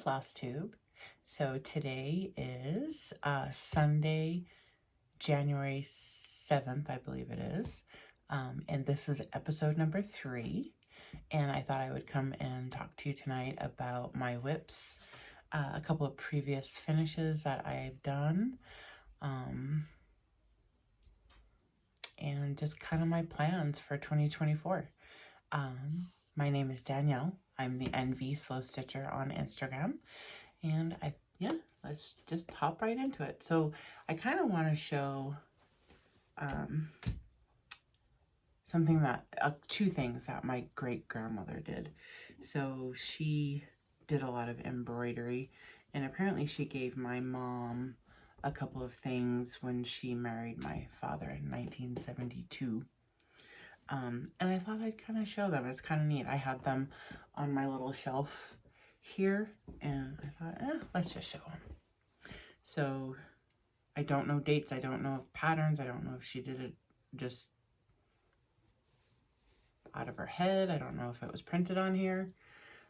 Flosstube. So today is Sunday, January 7th, I believe it is. And this is episode number 3. And I thought I would come and talk to you tonight about my whips, a couple of previous finishes that I've done, and just kind of my plans for 2024. My name is Danielle. I'm the NV Slow Stitcher on Instagram. And let's just hop right into it. So I kind of want to show something that, two things that my great grandmother did. So she did a lot of embroidery, and apparently she gave my mom a couple of things when she married my father in 1972. And I thought I'd kind of show them. It's kind of neat. I had them on my little shelf here, and I thought, let's just show them. So I don't know dates. I don't know patterns. I don't know if she did it just out of her head. I don't know if it was printed on here.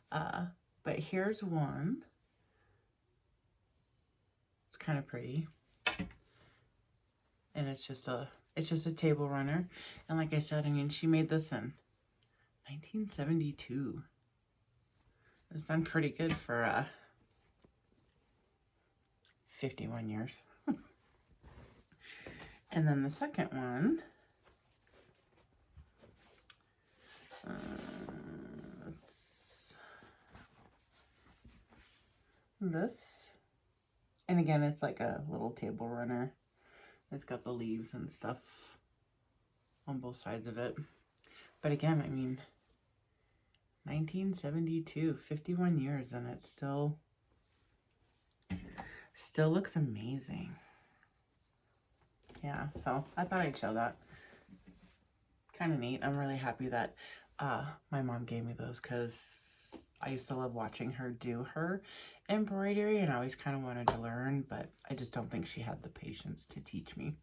But here's one. It's kind of pretty. And it's just a table runner. And like I said, I mean, she made this in 1972. It's done pretty good for 51 years. And then the second one, this. And again, it's like a little table runner. It's got the leaves and stuff on both sides of it. But again, I mean, 1972, 51 years, and it still looks amazing. Yeah, so I thought I'd show that. Kind of neat. I'm really happy that my mom gave me those, because I used to love watching her do her embroidery, and I always kind of wanted to learn, but I just don't think she had the patience to teach me.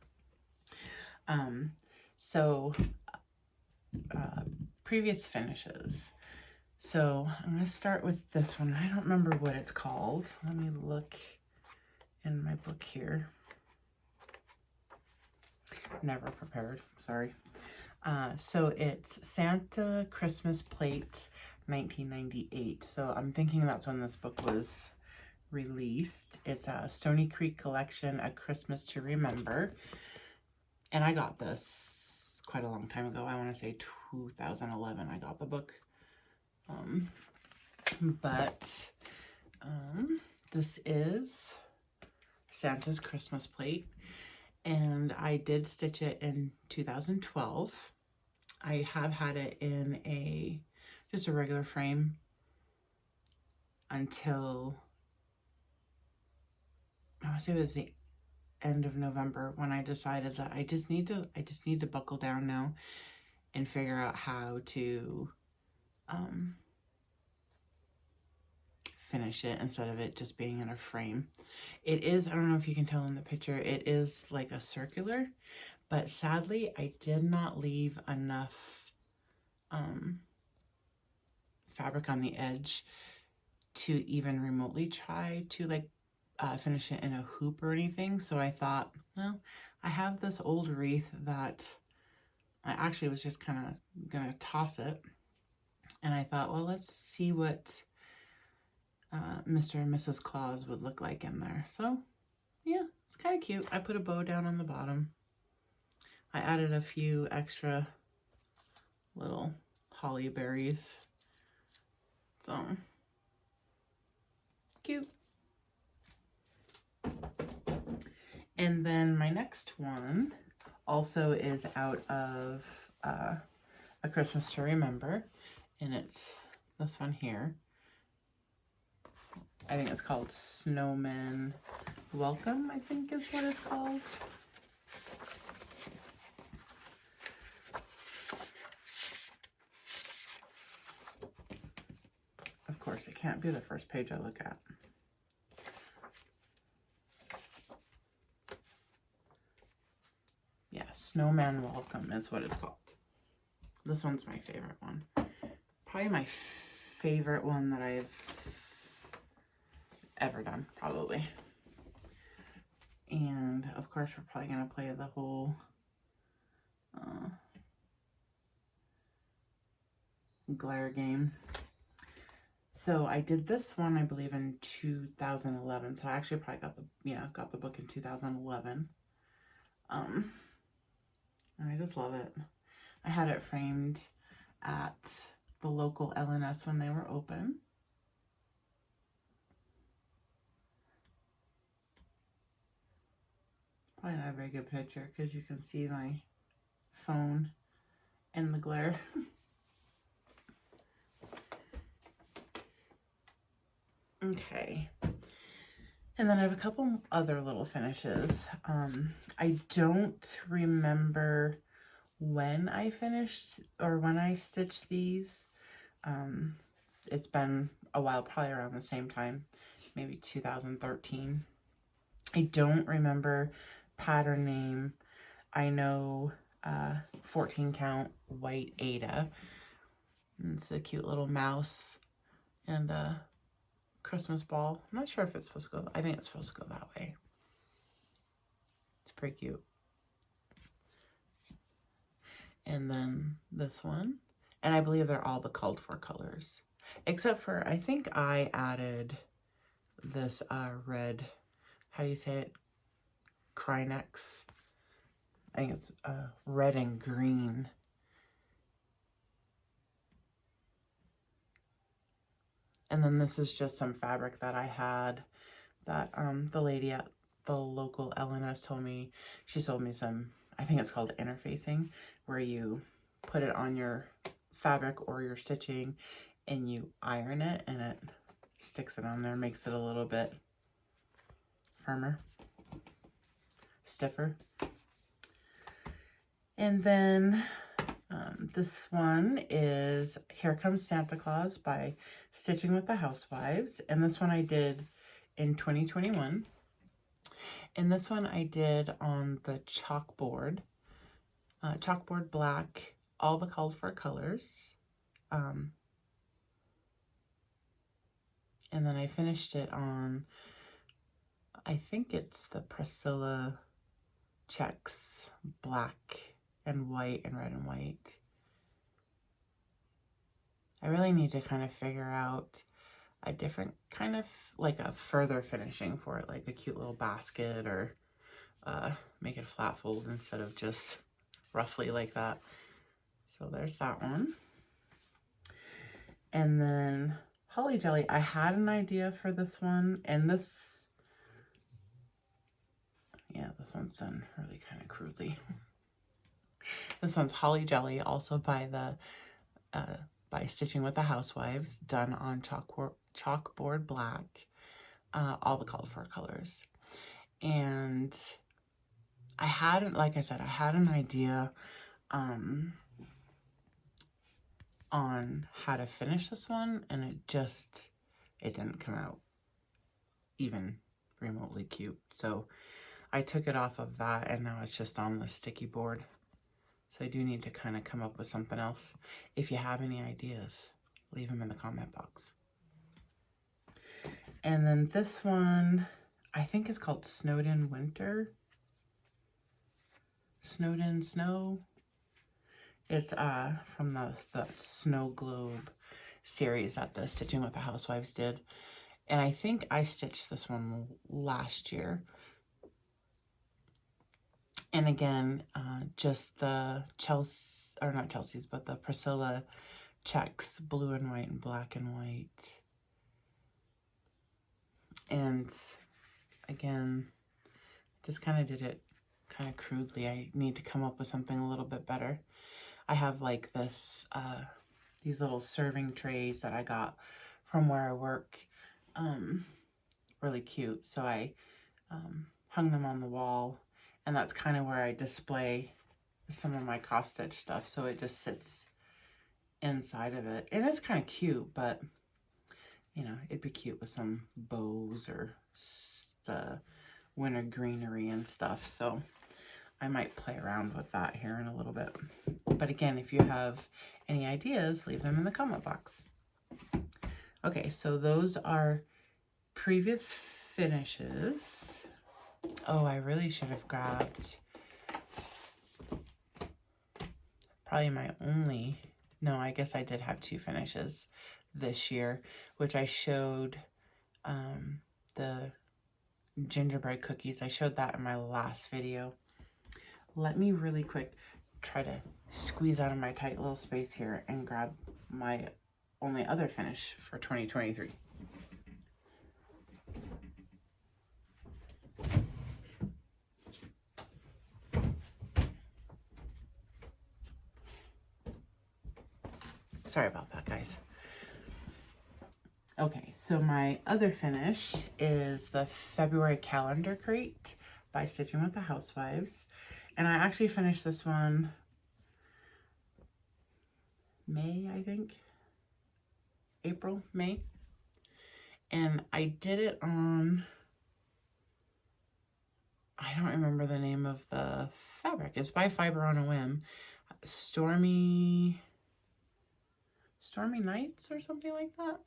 Previous finishes. So I'm going to start with this one. I don't remember what it's called. Let me look in my book here. Never prepared, sorry. So it's Santa Christmas Plate 1998. So I'm thinking that's when this book was released. It's a Stony Creek Collection, A Christmas to Remember. And I got this quite a long time ago. I want to say 2011 I got the book. This is Santa's Christmas Plate. And I did stitch it in 2012. I have had it in just a regular frame until, I want to say it was the end of November, when I decided that I just need to buckle down now and figure out how to finish it instead of it just being in a frame. It is, I don't know if you can tell in the picture, it is like a circular, but sadly I did not leave enough fabric on the edge to even remotely try to finish it in a hoop or anything. So I thought, well, I have this old wreath that I actually was just kind of gonna toss it, and I thought, well, let's see what Mr. and Mrs. Claus would look like in there. So yeah, it's kind of cute. I put a bow down on the bottom. I added a few extra little holly berries. So cute. And then my next one also is out of A Christmas to Remember, and it's this one here. I think it's called Snowman Welcome, I think is what it's called. Of course, it can't be the first page I look at. Yeah, Snowman Welcome is what it's called. This one's my favorite one. Probably my favorite one that I've ever done, probably. And of course, we're probably going to play the whole glare game. So I did this one, I believe, in 2011. So I actually probably got the book in 2011. And I just love it. I had it framed at the local LNS when they were open. Probably not a very good picture because you can see my phone in the glare. Okay. And then I have a couple other little finishes. I don't remember when I finished or when I stitched these. It's been a while, probably around the same time, maybe 2013. I don't remember pattern name. I know 14 count white Aida. And it's a cute little mouse and a Christmas ball. I'm not sure if it's supposed to go, I think it's supposed to go that way. It's pretty cute. And then this one, and I believe they're all the called for colors, except for I think I added this red, how do you say it, Krynex. I think it's red and green. And then this is just some fabric that I had that the lady at the local LNS told me. She sold me some, I think it's called interfacing, where you put it on your fabric or your stitching and you iron it and it sticks it on there, makes it a little bit firmer, stiffer. And then this one is Here Comes Santa Claus by Stitching with the Housewives. And this one I did in 2021. And this one I did on the chalkboard black, all the called for colors. And then I finished it on, I think it's the Priscilla checks, black and white and red and white. I really need to kind of figure out a different kind of, like a further finishing for it, like a cute little basket, or make it flat fold instead of just roughly like that. So there's that one. And then Holly Jelly, I had an idea for this one, and this one's done really kind of crudely. This one's Holly Jelly, also by the by Stitching with the Housewives, done on chalkboard black, all the called for colors. And I had, like I said, I had an idea on how to finish this one, and it didn't come out even remotely cute. So I took it off of that, and now it's just on the sticky board. So I do need to kind of come up with something else. If you have any ideas, leave them in the comment box. And then this one, I think is called Snowed in Winter. Snowed in Snow. It's from the Snow Globe series that the Stitching with the Housewives did. And I think I stitched this one last year. And again, just the the Priscilla checks, blue and white and black and white. And again, just kind of did it kind of crudely. I need to come up with something a little bit better. I have like this, these little serving trays that I got from where I work. Really cute. So I hung them on the wall. And that's kind of where I display some of my cross stitch stuff. So it just sits inside of it. It is kind of cute, but you know, it'd be cute with some bows or the winter greenery and stuff. So I might play around with that here in a little bit. But again, if you have any ideas, leave them in the comment box. Okay, so those are previous finishes. Oh, I really should have grabbed probably my only, no, I guess I did have 2 finishes this year, which I showed the gingerbread cookies. I showed that in my last video. Let me really quick try to squeeze out of my tight little space here and grab my only other finish for 2023. Sorry about that, guys. Okay, so my other finish is the February calendar crate by Stitching with the Housewives. And I actually finished this one May, I think. April, May. And I did it on, I don't remember the name of the fabric. It's by Fiber on a Whim. Stormy Nights or something like that.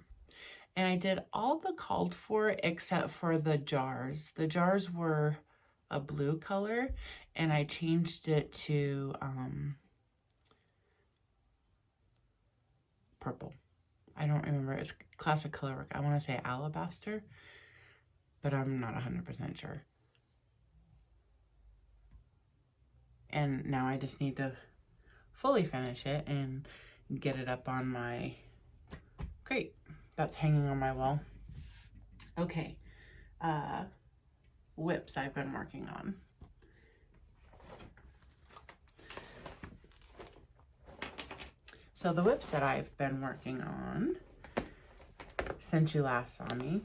And I did all the called for except for the jars. The jars were a blue color, and I changed it to purple. I don't remember. It's classic color work. I want to say alabaster, but I'm not 100% sure. And now I just need to fully finish it and get it up on my crate that's hanging on my wall. Okay, whips I've been working on. So the whips that I've been working on since you last saw me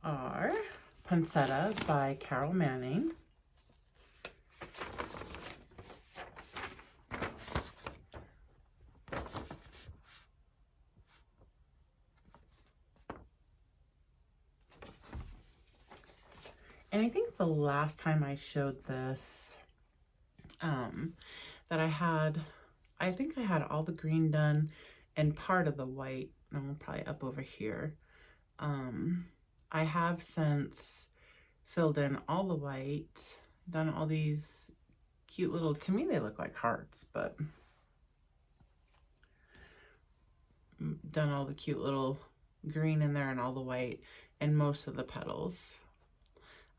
are Poinsettia by Carol Manning, and I think the last time I showed this, that I think I had all the green done and part of the white, no, probably up over here. I have since filled in all the white, done all these cute little, to me they look like hearts, but done all the cute little green in there and all the white and most of the petals.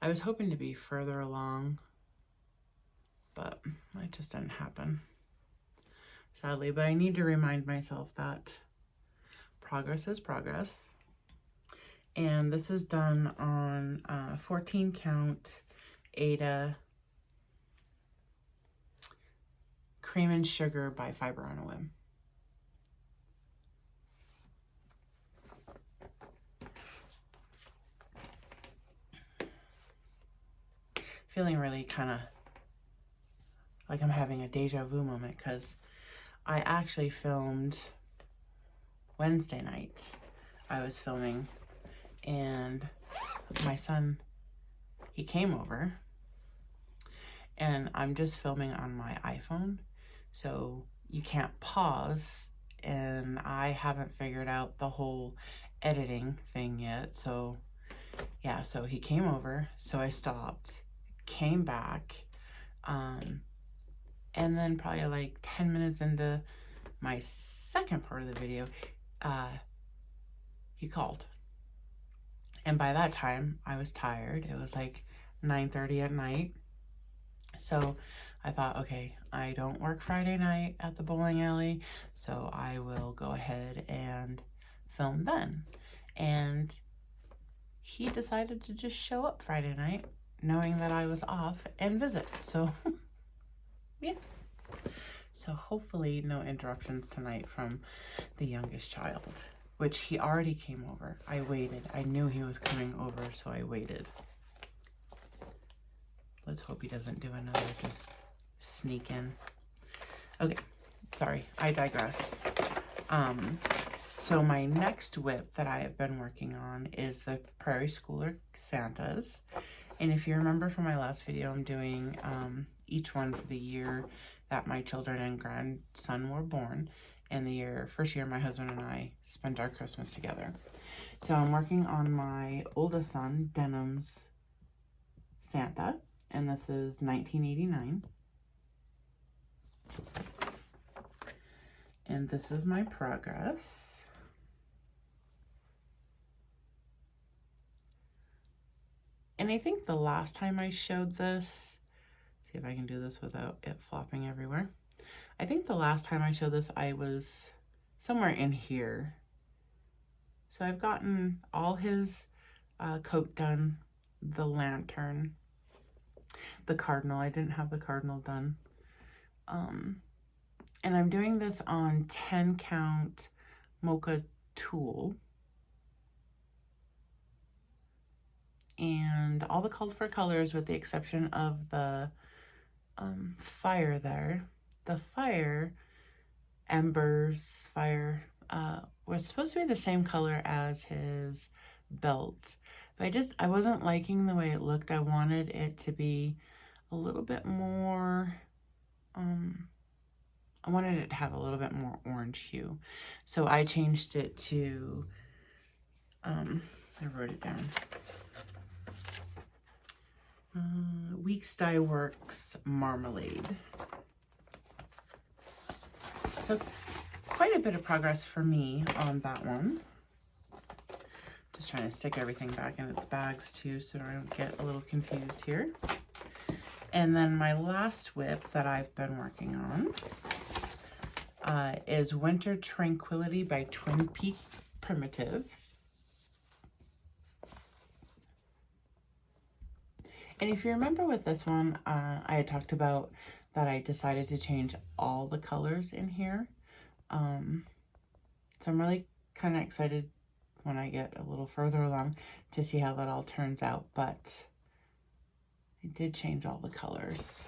I was hoping to be further along, but it just didn't happen, sadly. But I need to remind myself that progress is progress. And this is done on 14 count Aida Cream and Sugar by Fiber on a Whim. Feeling really kind of like I'm having a deja vu moment, because I actually filmed Wednesday night. I was filming, and my son, he came over, and I'm just filming on my iPhone, so you can't pause, and I haven't figured out the whole editing thing yet. So yeah, so he came over, so I stopped, came back, and then probably like 10 minutes into my second part of the video, he called. And by that time, I was tired. It was like 9:30 at night. So I thought, okay, I don't work Friday night at the bowling alley, so I will go ahead and film then. And he decided to just show up Friday night, knowing that I was off, and visit. So yeah. So hopefully no interruptions tonight from the youngest child, which he already came over. I waited. I knew he was coming over, so I waited. Let's hope he doesn't do another just sneak in. Okay, sorry, I digress. So my next whip that I have been working on is the Prairie Schooler Santas. And if you remember from my last video, I'm doing each one for the year that my children and grandson were born, and the first year my husband and I spent our Christmas together. So I'm working on my oldest son, Denim's Santa, and this is 1989. And this is my progress. And I think the last time I showed this, see if I can do this without it flopping everywhere. I think the last time I showed this, I was somewhere in here. So I've gotten all his coat done, the lantern, the cardinal. I didn't have the cardinal done. And I'm doing this on 10 count Mocha Tula. And all the called for colors with the exception of the fire there. The fire, Embers fire, was supposed to be the same color as his belt. But I wasn't liking the way it looked. I wanted it to be a little bit more, I wanted it to have a little bit more orange hue. So I changed it to, I wrote it down. Weeks Dye Works Marmalade. So quite a bit of progress for me on that one. Just trying to stick everything back in its bags too, so I don't get a little confused here. And then my last WIP that I've been working on is Winter Tranquility by Twin Peak Primitives. And if you remember with this one, I had talked about that I decided to change all the colors in here. So I'm really kind of excited when I get a little further along to see how that all turns out, but I did change all the colors.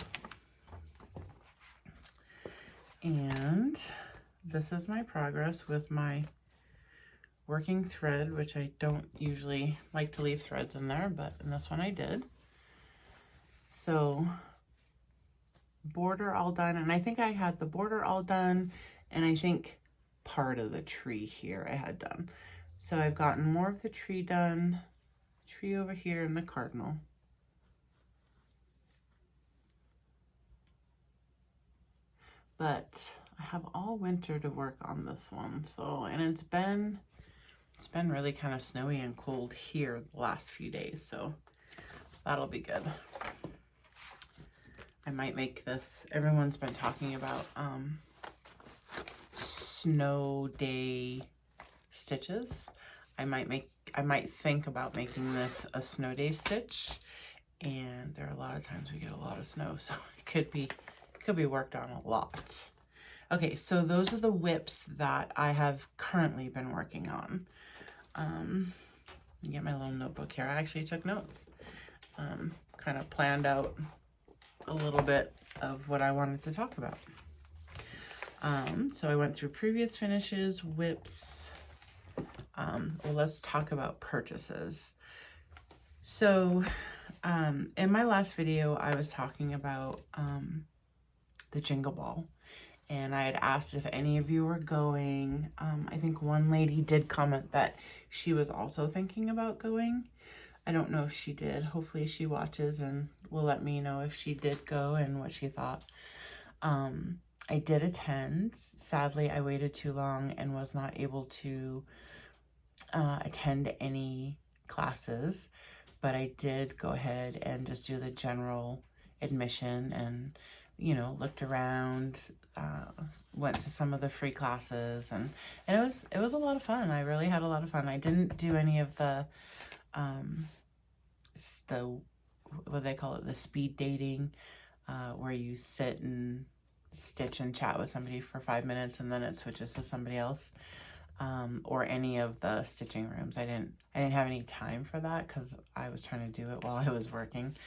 And this is my progress with my working thread, which I don't usually like to leave threads in there, but in this one I did. So border all done, and I think I had the border all done, and I think part of the tree here I had done. So I've gotten more of the tree done, tree over here, and the cardinal. But I have all winter to work on this one. So, and it's been really kind of snowy and cold here the last few days, so that'll be good. I might make this, everyone's been talking about snow day stitches. I might think about making this a snow day stitch, and there are a lot of times we get a lot of snow, so it could be worked on a lot. Okay, so those are the WIPs that I have currently been working on. Let me get my little notebook here. I actually took notes, kind of planned out a little bit of what I wanted to talk about. So I went through previous finishes, WIPs. Well, let's talk about purchases. So in my last video, I was talking about the Jingle Ball, and I had asked if any of you were going. I think one lady did comment that she was also thinking about going. I don't know if she did. Hopefully she watches and will let me know if she did go and what she thought. I did attend. Sadly, I waited too long and was not able to attend any classes, but I did go ahead and just do the general admission and, you know, looked around, went to some of the free classes, and it was a lot of fun. I really had a lot of fun. I didn't do any of the what do they call it, the speed dating, where you sit and stitch and chat with somebody for 5 minutes and then it switches to somebody else, or any of the stitching rooms. I didn't have any time for that because I was trying to do it while I was working.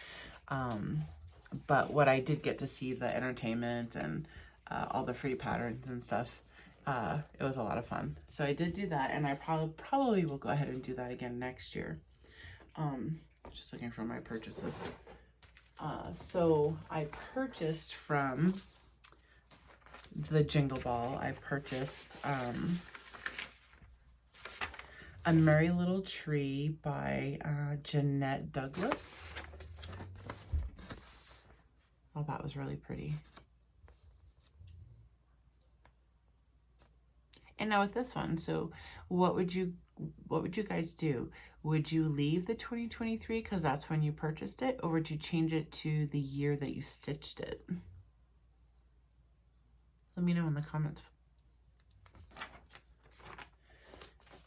But what I did get to see, the entertainment and all the free patterns and stuff, it was a lot of fun. So I did do that, and I probably will go ahead and do that again next year. Just looking for my purchases. So I purchased from the Jingle Ball, I purchased A Merry Little Tree by Jeanette Douglas. Oh, that was really pretty. And now with this one, so what would you guys do? Would you leave the 2023 because that's when you purchased it, or would you change it to the year that you stitched it? Let me know in the comments.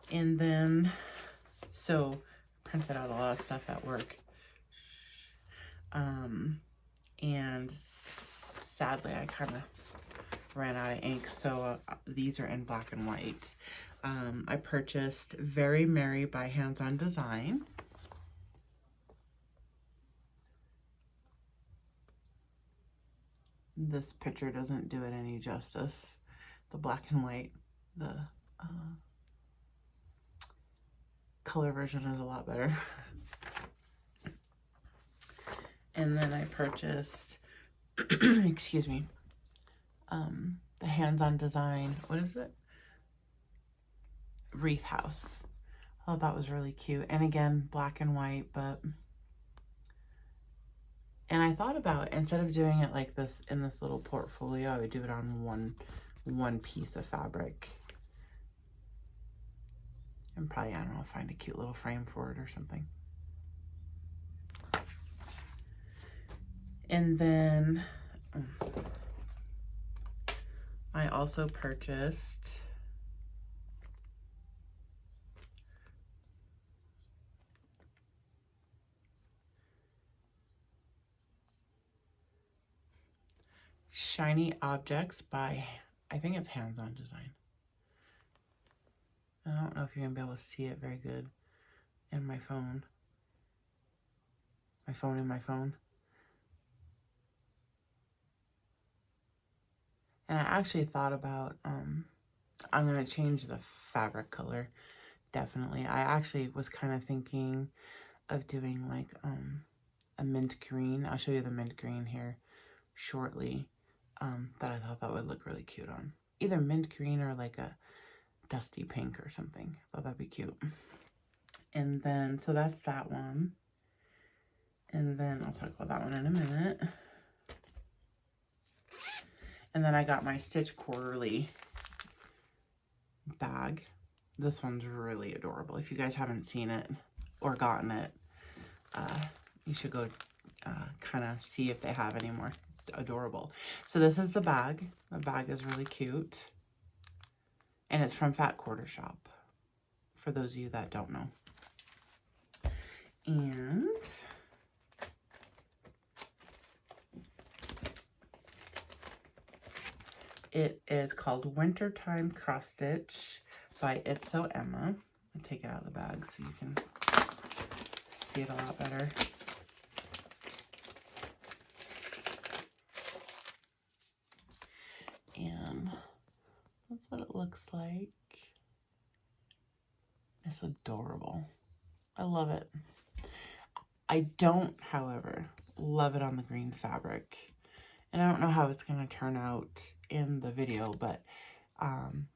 And then, so printed out a lot of stuff at work. And sadly, I kind of ran out of ink, so these are in black and white. I purchased Very Merry by Hands On Design. This picture doesn't do it any justice. The black and white, the color version is a lot better. And then I purchased, excuse me, the Hands On Design, what is it? Wreath House. Oh, that was really cute. And again, black and white, and I thought about, instead of doing it like this in this little portfolio, I would do it on one piece of fabric. And probably, I don't know, find a cute little frame for it or something. And then I also purchased Shiny Objects by, I think it's Hands On Design. I don't know if you're gonna be able to see it very good in my phone. My phone. And I actually thought about, I'm gonna change the fabric color, definitely. I actually was kind of thinking of doing like a mint green. I'll show you the mint green here shortly, that I thought that would look really cute on. Either mint green or like a dusty pink or something. I thought that'd be cute. And then, so that's that one. And then I'll talk about that one in a minute. And then I got my Stitch Quarterly bag. This one's really adorable. If you guys haven't seen it or gotten it, you should go kind of see if they have any more. It's adorable. So this is the bag. The bag is really cute. And it's from Fat Quarter Shop, for those of you that don't know. And it is called Wintertime Cross Stitch by It's So Emma. I'll take it out of the bag so you can see it a lot better. And that's what it looks like. It's adorable. I love it. I don't, however, love it on the green fabric. And I don't know how it's going to turn out in the video, but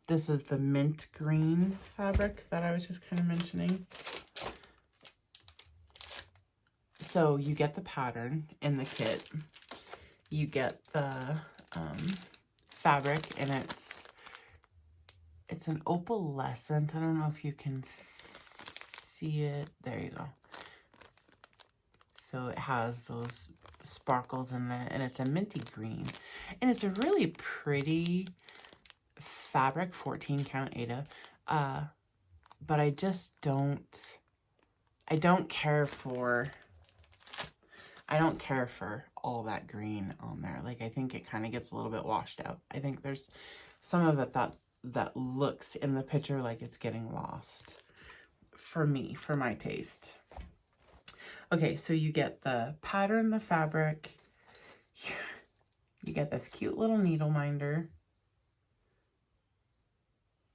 this is the mint green fabric that I was just kind of mentioning. So you get the pattern in the kit. You get the fabric, and it's an opalescent. I don't know if you can see it. There you go. So it has those sparkles in it, and it's a minty green, and it's a really pretty fabric, 14 count Aida, but I just don't care for all that green on there. Like, I think it kind of gets a little bit washed out. I think there's some of it that looks in the picture like it's getting lost, for me, for my taste. Okay, so you get the pattern, the fabric, you get this cute little needle minder.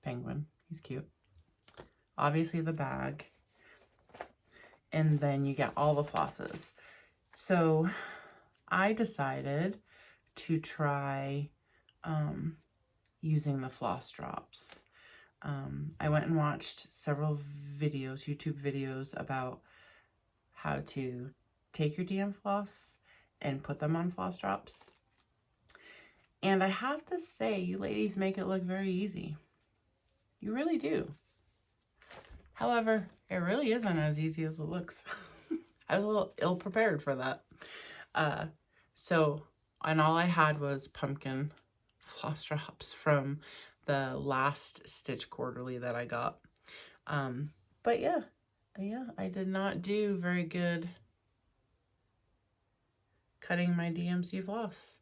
Penguin, he's cute. Obviously the bag. And then you get all the flosses. So I decided to try using the floss drops. I went and watched several videos, YouTube videos about how to take your DM floss and put them on floss drops. And I have to say, you ladies make it look very easy. You really do. However, it really isn't as easy as it looks. I was a little ill-prepared for that. And all I had was pumpkin floss drops from the last Stitch Quarterly that I got. But yeah, I did not do very good cutting my DMC floss.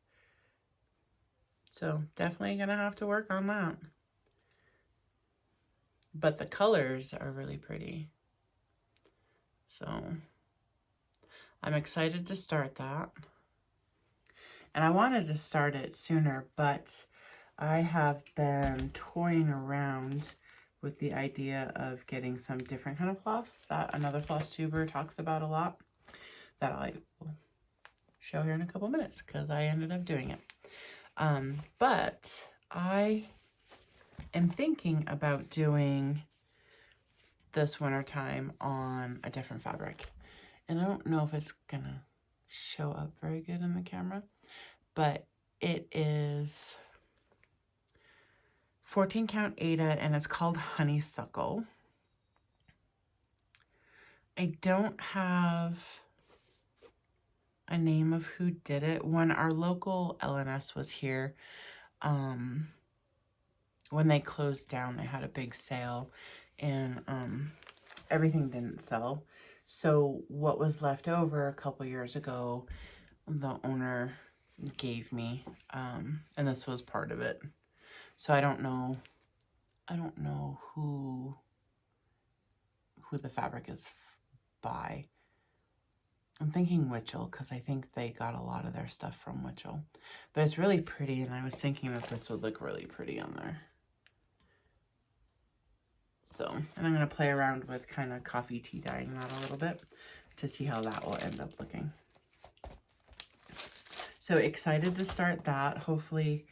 So definitely gonna have to work on that. But the colors are really pretty. So I'm excited to start that. And I wanted to start it sooner, but I have been toying around with the idea of getting some different kind of floss that another floss tuber talks about a lot, that I will show here in a couple minutes because I ended up doing it. But I am thinking about doing this wintertime on a different fabric. And I don't know if it's gonna show up very good in the camera, but it is 14 count Aida and it's called Honeysuckle. I don't have a name of who did it. When our local LNS was here, when they closed down, they had a big sale and everything didn't sell. So what was left over a couple years ago, the owner gave me, and this was part of it. So I don't know who the fabric is by. I'm thinking Witchell because I think they got a lot of their stuff from Witchell. But it's really pretty, and I was thinking that this would look really pretty on there. So, and I'm going to play around with kind of coffee tea dyeing that a little bit to see how that will end up looking. So excited to start that. Hopefully,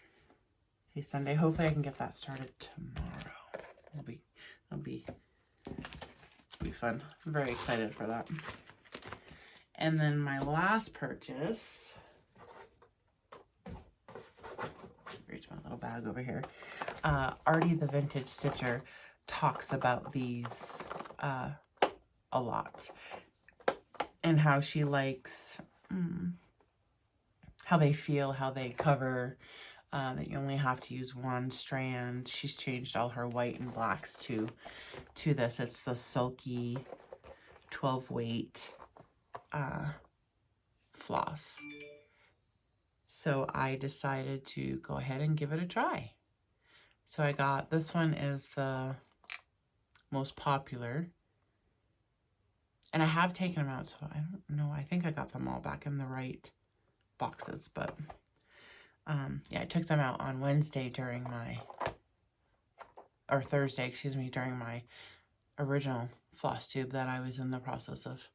see Sunday. Hopefully I can get that started tomorrow. It'll be fun. I'm very excited for that. And then my last purchase, reach my little bag over here. Artie the Vintage Stitcher talks about these a lot, and how she likes how they feel, how they cover, that you only have to use one strand. She's changed all her white and blacks to this. It's the Sulky 12 weight floss. So I decided to go ahead and give it a try. So I got, this one is the most popular. And I have taken them out, so I don't know. I think I got them all back in the right boxes. But yeah, I took them out on Wednesday during my, or Thursday, excuse me, during my original floss tube that I was in the process of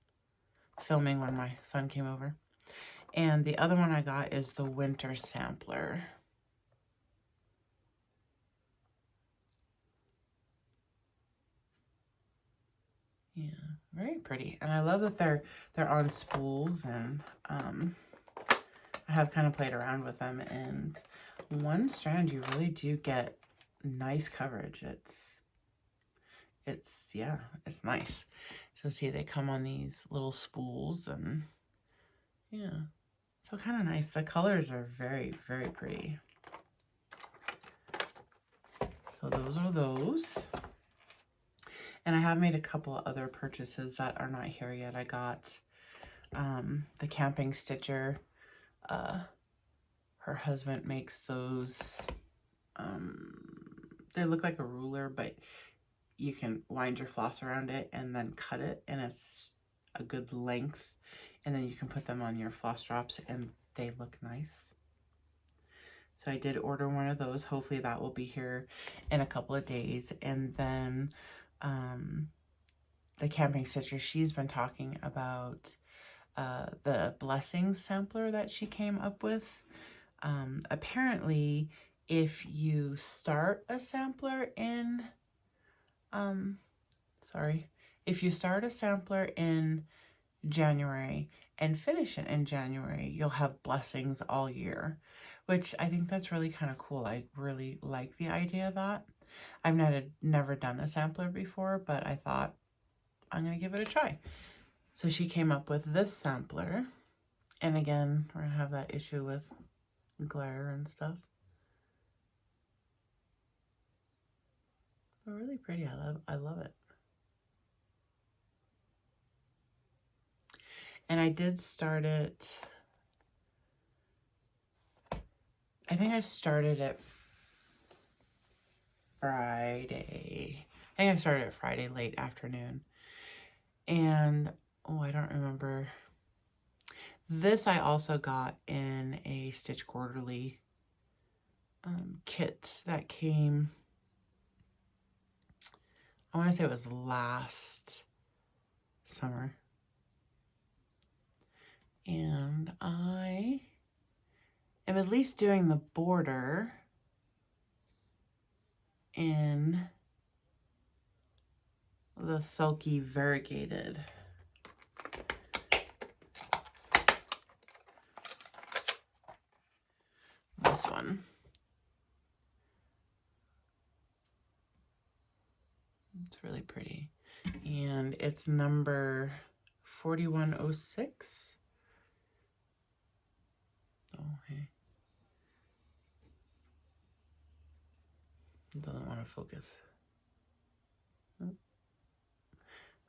filming when my son came over. And the other one I got is the Winter Sampler. Yeah, very pretty. And I love that they're on spools, and I have kind of played around with them, and one strand you really do get nice coverage. Yeah, it's nice. So see, they come on these little spools, and yeah, so kind of nice. The colors are very, very pretty. So those are those. And I have made a couple of other purchases that are not here yet. I got the Camping Stitcher. Her husband makes those. They look like a ruler, but you can wind your floss around it and then cut it, and it's a good length. And then you can put them on your floss drops, and they look nice. So I did order one of those. Hopefully that will be here in a couple of days. And then the Camping Stitcher, she's been talking about the Blessings sampler that she came up with. Apparently, if you start a sampler in sorry, if you start a sampler in January and finish it in January, you'll have blessings all year, which I think that's really kind of cool. I really like the idea of that. I've never done a sampler before, but I thought I'm going to give it a try. So she came up with this sampler. And again, we're going to have that issue with glare and stuff. But really pretty. I love it. And I did start it, I think I started it Friday. I think I started it Friday late afternoon. And, oh, I don't remember. This I also got in a Stitch Quarterly kit that came, I want to say it was last summer. And I am at least doing the border in the Sulky variegated. This one. It's really pretty. And it's number 4106. Oh, hey. It doesn't want to focus. Nope.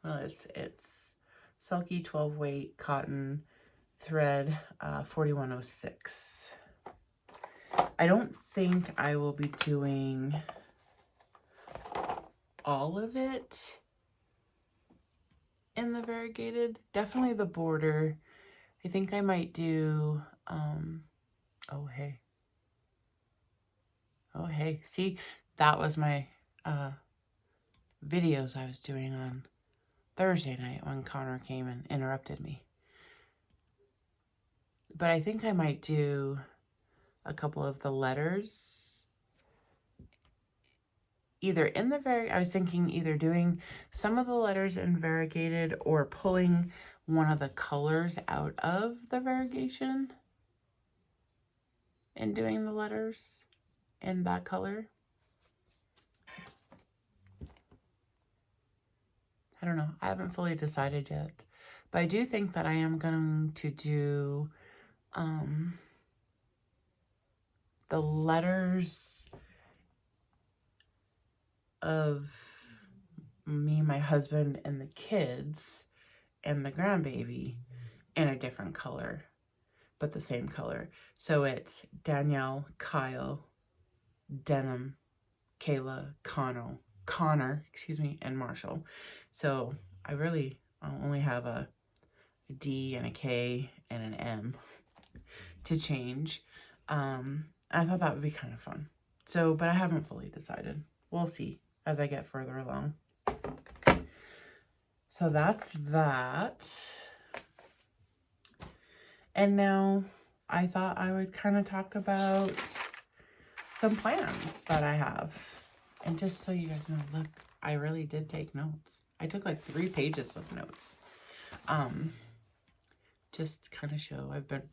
Well, it's Sulky 12 weight cotton thread 4106. I don't think I will be doing all of it in the variegated. Definitely the border. I think I might do, oh, hey. Oh, hey. See, that was my videos I was doing on Thursday night when Connor came and interrupted me. But I think I might do a couple of the letters either in the I was thinking either doing some of the letters in variegated or pulling one of the colors out of the variegation and doing the letters in that color. I don't know. I haven't fully decided yet, but I do think that I am going to do the letters of me, my husband, and the kids and the grandbaby in a different color, but the same color. So it's Danielle, Kyle, Denham, Kayla, Connor, excuse me, and Marshall. So I really only have a D and a K and an M to change. I thought that would be kind of fun. So, but I haven't fully decided. We'll see as I get further along. So that's that. And now I thought I would kind of talk about some plans that I have. And just so you guys know, look, I really did take notes. I took like 3 pages of notes. Just kind of show I've been,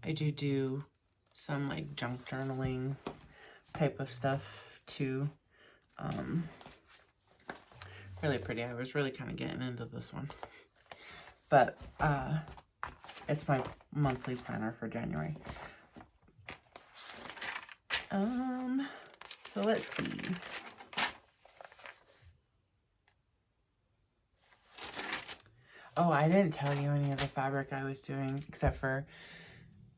I do some like junk journaling type of stuff too. Really pretty. I was really kind of getting into this one. But it's my monthly planner for January. So let's see. Oh, I didn't tell you any of the fabric I was doing except for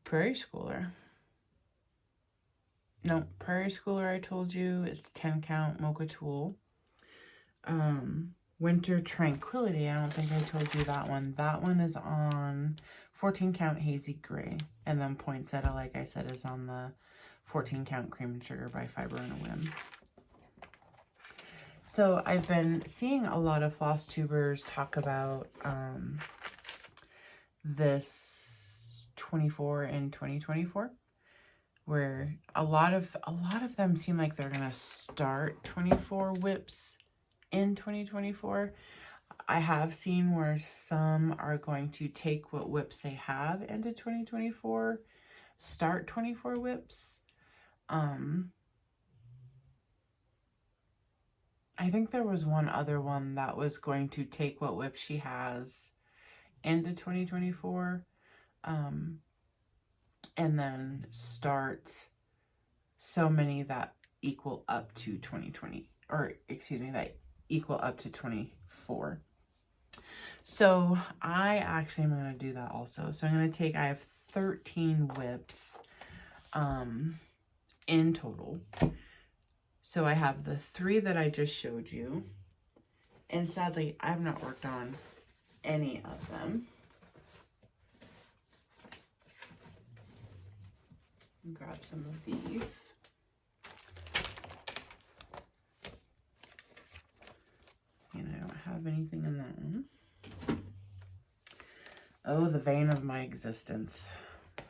Prairie Schooler. No, Prairie Schooler I told you. It's 10 count Mocha Tula. Winter Tranquility, I don't think I told you that one. That one is on 14 count Hazy Gray. And then Poinsettia, like I said, is on the 14 count Cream and Sugar by Fiber and a Whim. So I've been seeing a lot of floss tubers talk about this 24 and 2024. where a lot of them seem like they're gonna start 24 whips in 2024. I have seen where some are going to take what whips they have into 2024, start 24 whips. I think there was one other one that was going to take what whip she has into 2024, and then start so many that equal up to 2020, or excuse me, that equal up to 24. So I actually am going to do that also. So I'm going to take, I have 13 whips in total. So I have the 3 that I just showed you. And sadly, I've not worked on any of them. Grab some of these. And I don't have anything in that one. Oh, the vein of my existence.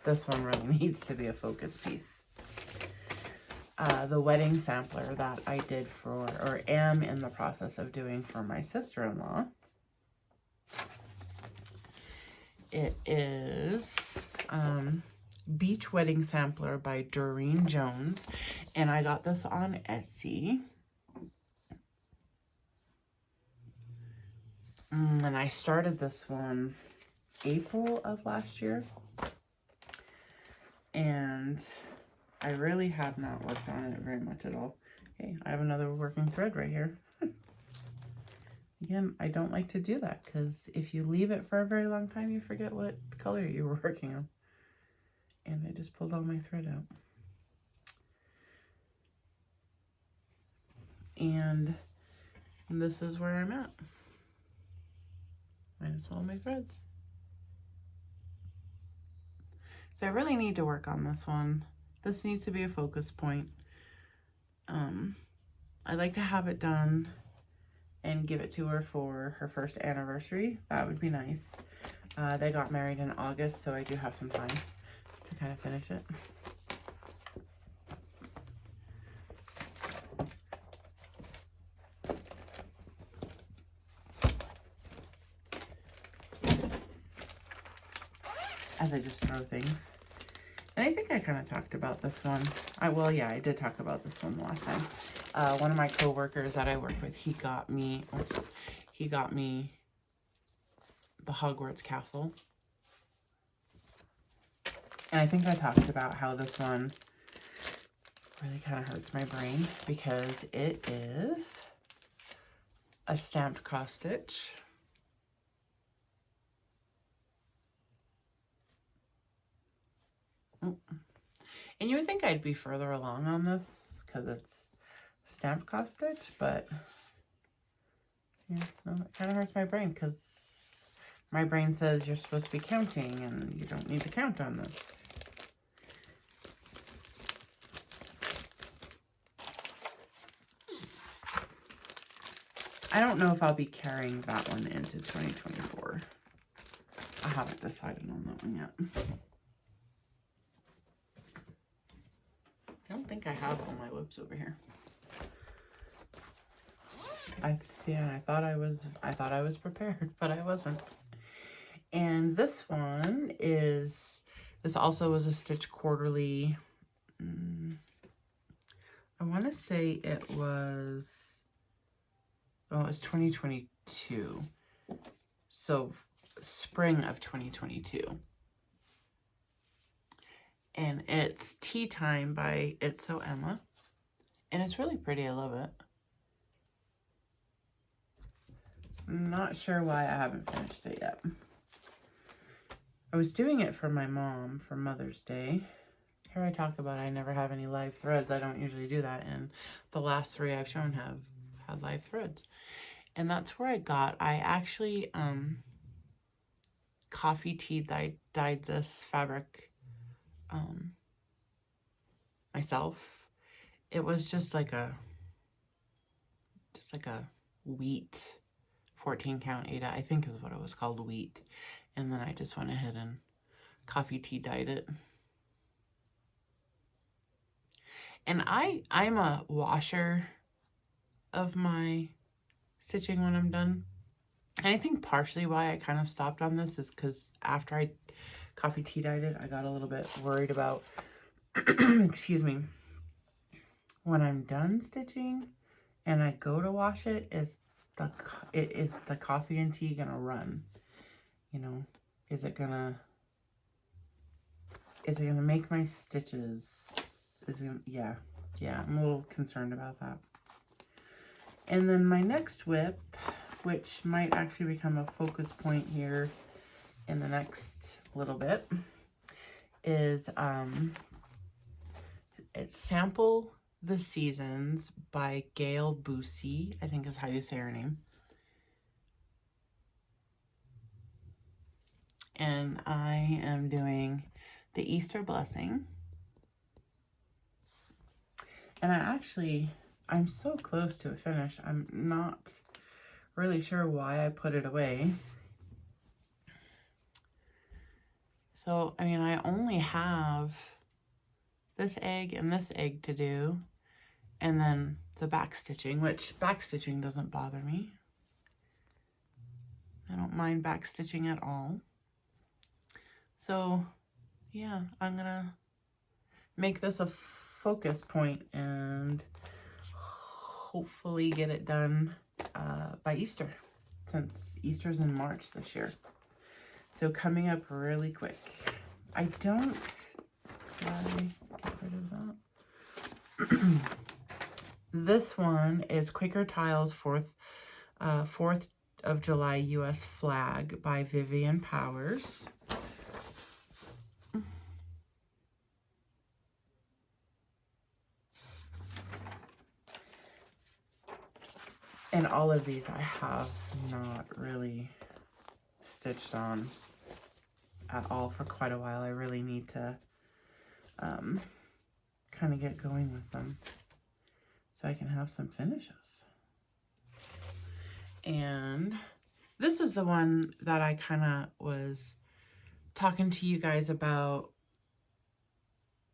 This one really needs to be a focus piece. The wedding sampler that I did for, or am in the process of doing for my sister-in-law. It is Beach Wedding Sampler by Doreen Jones. And I got this on Etsy. And I started this one April of last year. And I really have not worked on it very much at all. Okay, I have another working thread right here. Again, I don't like to do that because if you leave it for a very long time, you forget what color you were working on. And I just pulled all my thread out. And this is where I'm at. Minus all my threads. So I really need to work on this one. This needs to be a focus point. I'd like to have it done and give it to her for her first anniversary. That would be nice. They got married in August, so I do have some time to kind of finish it. As I just throw things. And I think I kind of talked about this one. Well, yeah, I did talk about this one last time. One of my coworkers that I work with, he got me the Hogwarts Castle. And I think I talked about how this one really kind of hurts my brain because it is a stamped cross stitch. And you would think I'd be further along on this because it's stamped cross stitch, but yeah, no, it kind of hurts my brain because my brain says you're supposed to be counting and you don't need to count on this. I don't know if I'll be carrying that one into 2024. I haven't decided on that one yet. I don't think I have all my whips over here. I thought I was prepared, but I wasn't. And this one is, this also was a Stitch Quarterly. I want to say it was 2022. So spring of 2022. And it's Tea Time by It's So Emma. And it's really pretty. I love it. I'm not sure why I haven't finished it yet. I was doing it for my mom for Mother's Day. Here I talk about I never have any live threads. I don't usually do that. And the last 3 I've shown have live threads. And that's where I actually coffee tea dyed this fabric myself. It was just like a wheat 14 count Aida, I think is what it was called, wheat. And then I just went ahead and coffee tea dyed it. And I'm a washer of my stitching when I'm done. And I think partially why I kind of stopped on this is because after I coffee tea dyed it, I got a little bit worried about, excuse me, when I'm done stitching and I go to wash it, is the coffee and tea gonna run? You know, is it gonna make my stitches? Yeah, I'm a little concerned about that. And then my next WIP, which might actually become a focus point here in the next little bit, is it's Sample the Seasons by Gail Busey, I think is how you say her name. And I am doing the Easter Blessing. And I'm so close to a finish. I'm not really sure why I put it away. So, I mean, I only have this egg and this egg to do, and then the back stitching, which back stitching doesn't bother me. I don't mind back stitching at all. So, yeah, I'm gonna make this a focus point and hopefully get it done by Easter, since Easter's in March this year. So coming up really quick. I don't, get rid of that. This one is Quaker Tiles 4th of July U.S. Flag by Vivian Powers. And all of these I have not really stitched on at all for quite a while. I really need to kind of get going with them so I can have some finishes. And this is the one that I kind of was talking to you guys about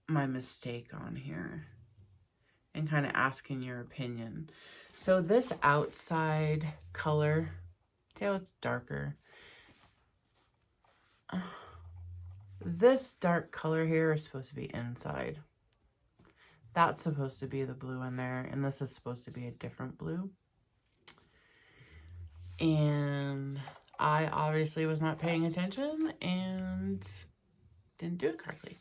my mistake on here and kind of asking your opinion. So this outside color, see how it's darker? This dark color here is supposed to be inside. That's supposed to be the blue in there, and this is supposed to be a different blue. And I obviously was not paying attention and didn't do it correctly.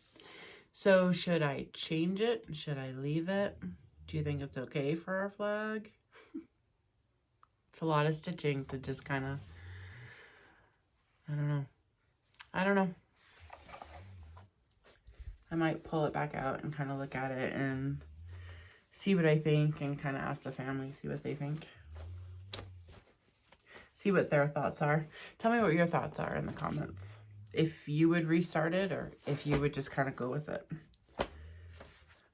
So should I change it? Should I leave it? Do you think it's okay for our flag? It's a lot of stitching to just kind of, I don't know. I might pull it back out and kind of look at it and see what I think and kind of ask the family, see what they think. See what their thoughts are. Tell me what your thoughts are in the comments. If you would restart it or if you would just kind of go with it.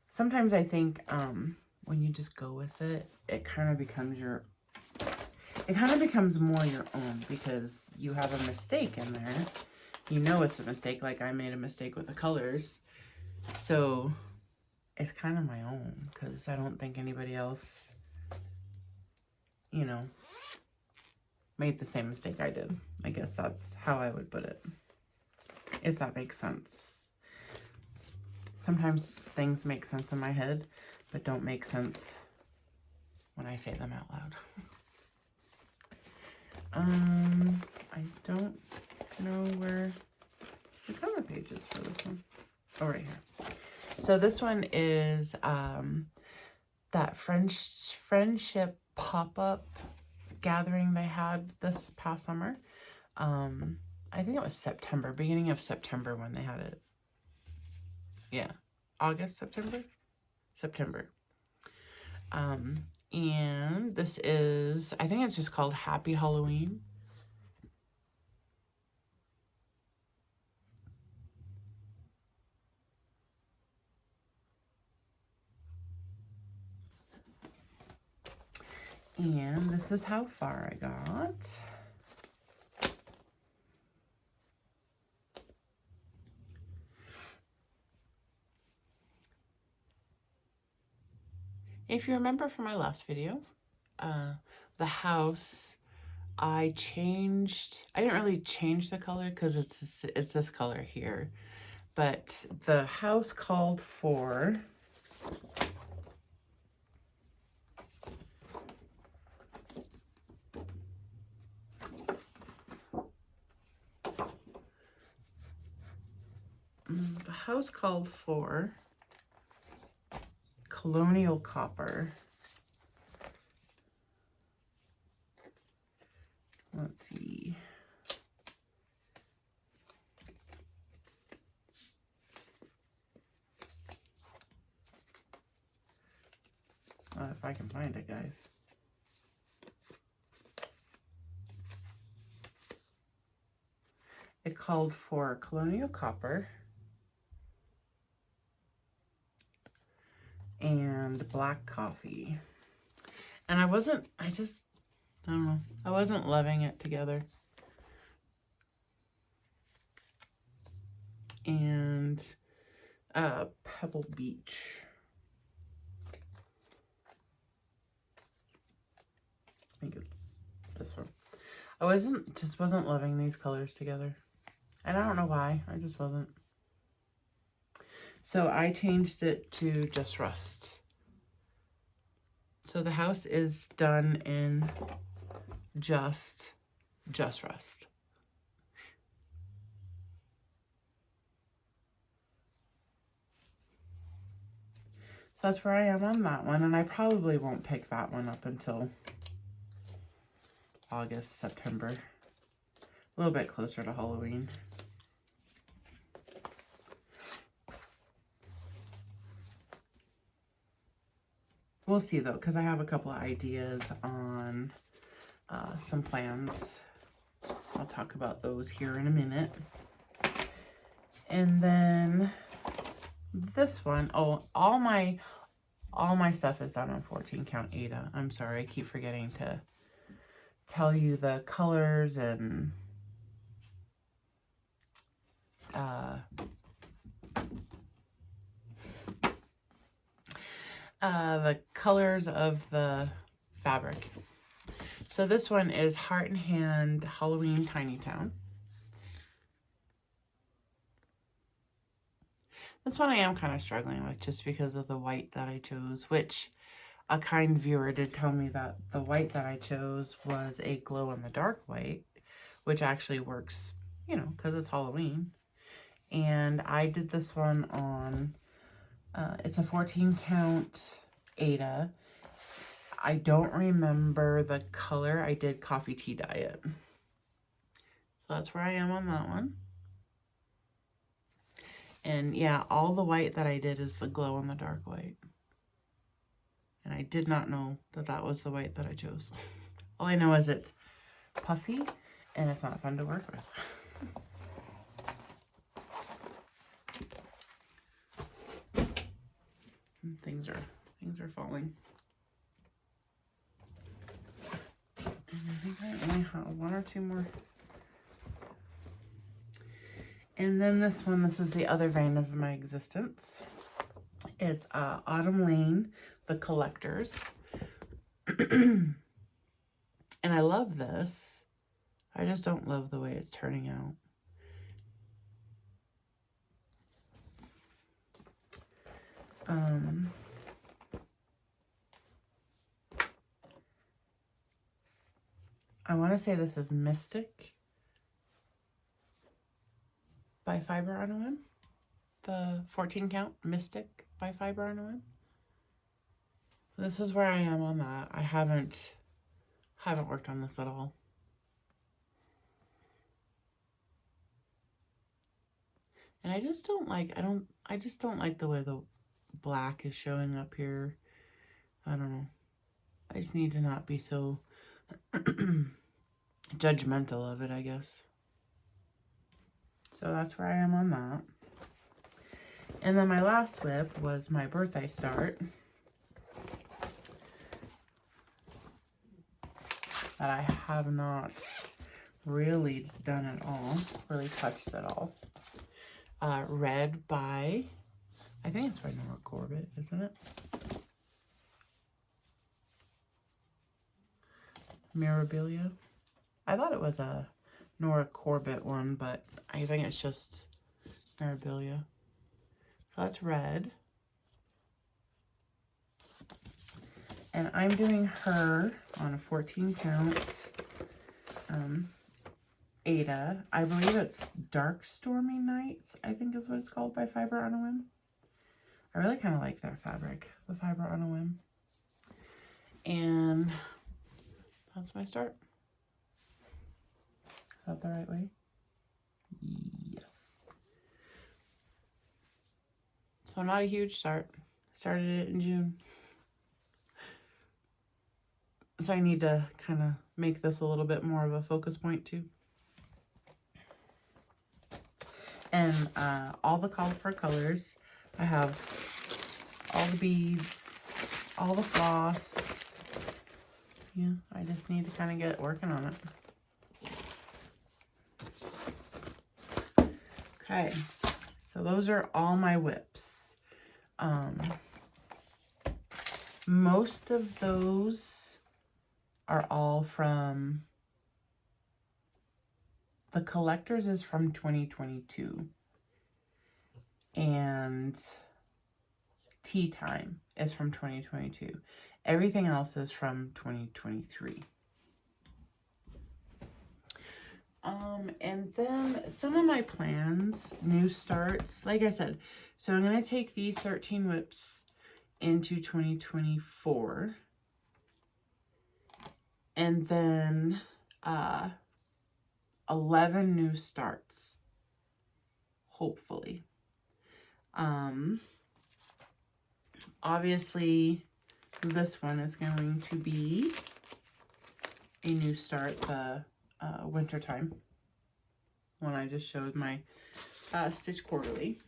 Sometimes I think when you just go with it, it kind of becomes more your own because you have a mistake in there. You know it's a mistake, like I made a mistake with the colors. So it's kind of my own because I don't think anybody else, you know, made the same mistake I did. I guess that's how I would put it, if that makes sense. Sometimes things make sense in my head, but don't make sense when I say them out loud. I don't know where the cover page is for this one. Oh, right here. So this one is that friendship pop-up gathering they had this past summer. I think it was September, beginning of September when they had it. Yeah, August, September. And this is, I think it's just called Happy Halloween. And this is how far I got. If you remember from my last video, the house, I didn't really change the color because it's this color here, but the house called for colonial copper. Let's see. If I can find it, guys. It called for colonial copper and black coffee. And I don't know, I wasn't loving it together. And Pebble Beach. I think it's this one. I just wasn't loving these colors together. And I don't know why, I just wasn't. So I changed it to just rust. So the house is done in just rust. So that's where I am on that one, and I probably won't pick that one up until August, September. A little bit closer to Halloween. We'll see though, because I have a couple of ideas on some plans. I'll talk about those here in a minute. And then this one, oh, all my stuff is done on 14 count Aida. I'm sorry, I keep forgetting to tell you the colors and the colors of the fabric. So this one is Heart and Hand Halloween Tiny Town. This one I am kind of struggling with just because of the white that I chose, which a kind viewer did tell me that the white that I chose was a glow-in-the-dark white, which actually works, you know, because it's Halloween. And I did this one on, it's a 14 count Aida. I don't remember the color. I did Coffee Tea Diet. So that's where I am on that one. And yeah, all the white that I did is the glow-in-the-dark white. And I did not know that that was the white that I chose. All I know is it's puffy and it's not fun to work with. Things are falling. And I think I only have one or two more. And then this one, this is the other vein of my existence. It's Autumn Lane, The Collectors. And I love this. I just don't love the way it's turning out. I want to say this is Mystic by Fiber on a Whim. The 14 count Mystic by Fiber on a Whim. This is where I am on that. I haven't worked on this at all. And I just don't like, I just don't like the way the black is showing up here. I don't know. I just need to not be so judgmental of it, I guess. So that's where I am on that. And then my last WIP was my birthday start that I have not really done at all, really touched at all. Red by, I think it's by Nora Corbett, isn't it? Mirabilia. I thought it was a Nora Corbett one, but I think it's just Mirabilia. So that's red. And I'm doing her on a 14 count Aida. I believe it's Dark Stormy Nights, I think is what it's called by Fiber on a Whim. I really kind of like their fabric, the Fiber on a Whim. And that's my start. Is that the right way? Yes. So not a huge start. Started it in June. So I need to kind of make this a little bit more of a focus point too. And all the call for colors. I have all the beads, all the floss. Yeah, I just need to kind of get working on it. Okay, so those are all my whips. Most of those are all from, the collectors is from 2022. And Tea Time is from 2022. Everything else is from 2023. And then some of my plans, new starts, like I said, so I'm going to take these 13 whips into 2024. And then 11 new starts, hopefully. Obviously, this one is going to be a new start, the winter time one I just showed my Stitch Quarterly.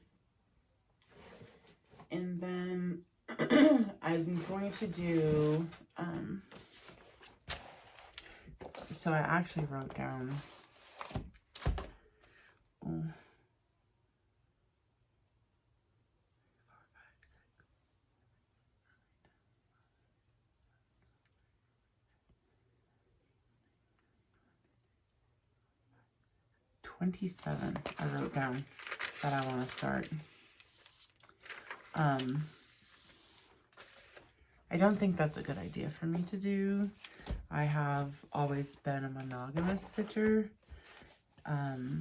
And then I'm going to do, so I actually wrote down, 27 I wrote down that I want to start. I don't think that's a good idea for me to do. I have always been a monogamous stitcher.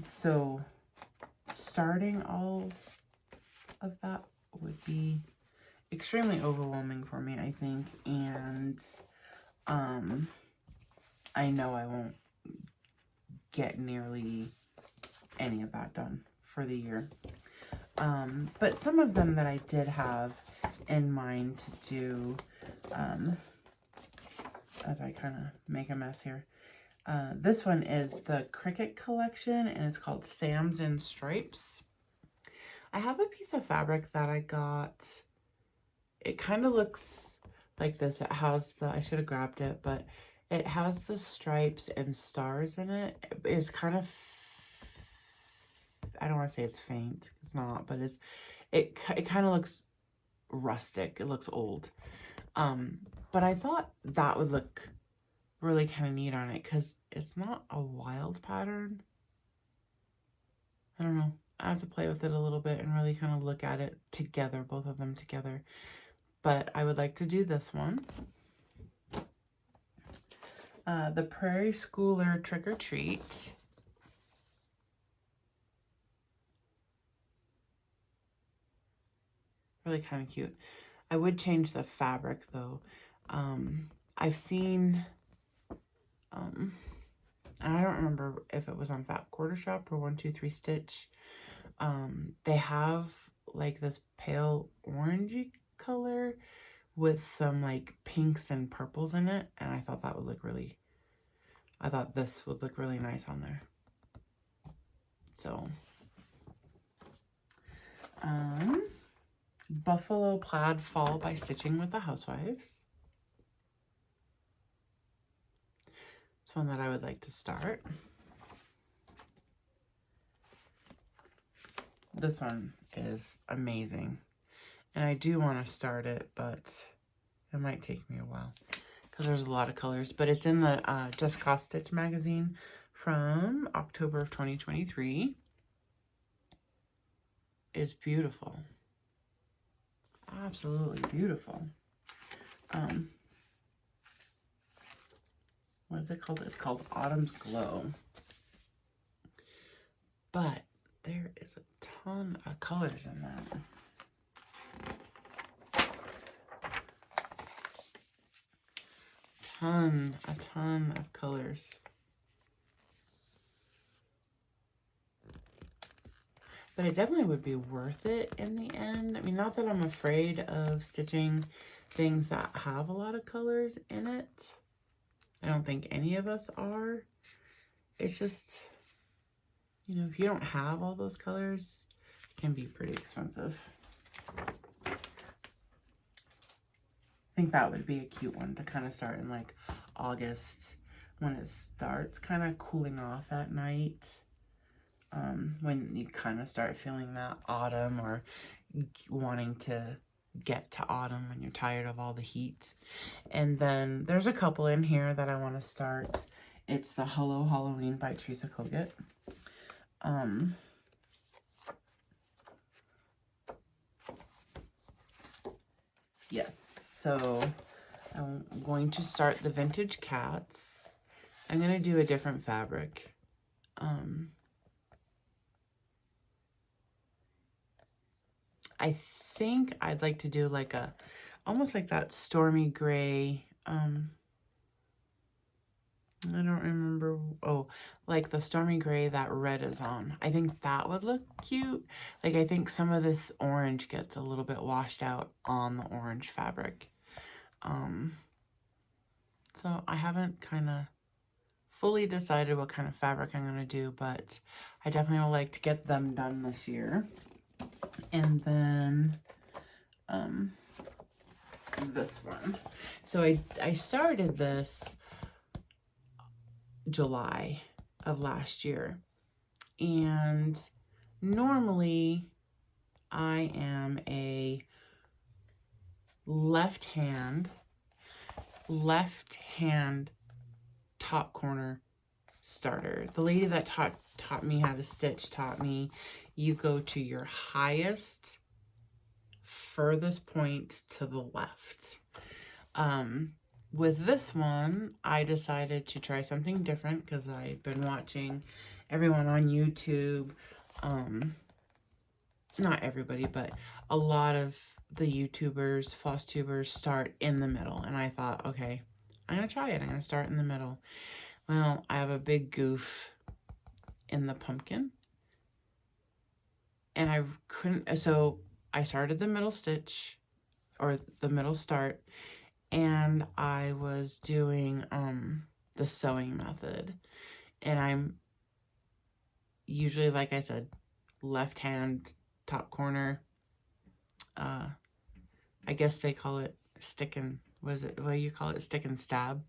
So starting all of that would be extremely overwhelming for me, I think. And I know I won't get nearly any of that done for the year. But some of them that I did have in mind to do, as I kind of make a mess here. This one is the Cricket collection, and it's called Sam's in Stripes. I have a piece of fabric that I got. It kind of looks like this. It has the, I should have grabbed it, but it has the stripes and stars in it. It's kind of, I don't want to say it's faint. It's not, but it kind of looks rustic. It looks old. But I thought that would look really kind of neat on it because it's not a wild pattern. I don't know. I have to play with it a little bit and really kind of look at it together, both of them together. But I would like to do this one. The Prairie Schooler Trick or Treat. Really kind of cute. I would change the fabric though. I've seen, I don't remember if it was on Fat Quarter Shop or 123 Stitch. They have like this pale orangey color with some like pinks and purples in it, and I thought that would look really, I thought this would look really nice on there. So, Buffalo Plaid Fall by Stitching with the Housewives. It's one that I would like to start. This one is amazing. And I do want to start it, but it might take me a while. because there's a lot of colors, but it's in the Just Cross Stitch magazine from October of 2023. It's beautiful. Absolutely beautiful. What is it called? It's called Autumn's Glow. But there is a ton of colors in that. A ton of colors. But it definitely would be worth it in the end. I mean, not that I'm afraid of stitching things that have a lot of colors in it. I don't think any of us are. It's just, you know, if you don't have all those colors, it can be pretty expensive. I think that would be a cute one to kind of start in like August when it starts kind of cooling off at night. When you kind of start feeling that autumn or wanting to get to autumn when you're tired of all the heat. And then there's a couple in here that I want to start. It's the Hello Halloween by Teresa Kogut. Yes, so I'm going to start the Vintage Cats. I'm going to do a different fabric. I think I'd like to do like a, almost like that stormy gray, I don't remember, oh, like the stormy gray that red is on. I think that would look cute. Like I think some of this orange gets a little bit washed out on the orange fabric. So I haven't kind of fully decided what kind of fabric I'm going to do, but I definitely would like to get them done this year. And then this one. So I started this July of last year, and normally I am a left hand top corner starter. The lady that taught me how to stitch taught me you go to your highest furthest point to the left. With this one, I decided to try something different because I've been watching everyone on YouTube. Not everybody, but a lot of the YouTubers, Flosstubers start in the middle. And I thought, okay, I'm going to try it. I'm going to start in the middle. Well, I have a big goof in the pumpkin. And I couldn't, so I started the middle stitch, or the middle start, and I was doing the sewing method. And I'm usually, like I said, left hand top corner. I guess they call it stick and, what do you call it? Stick and stab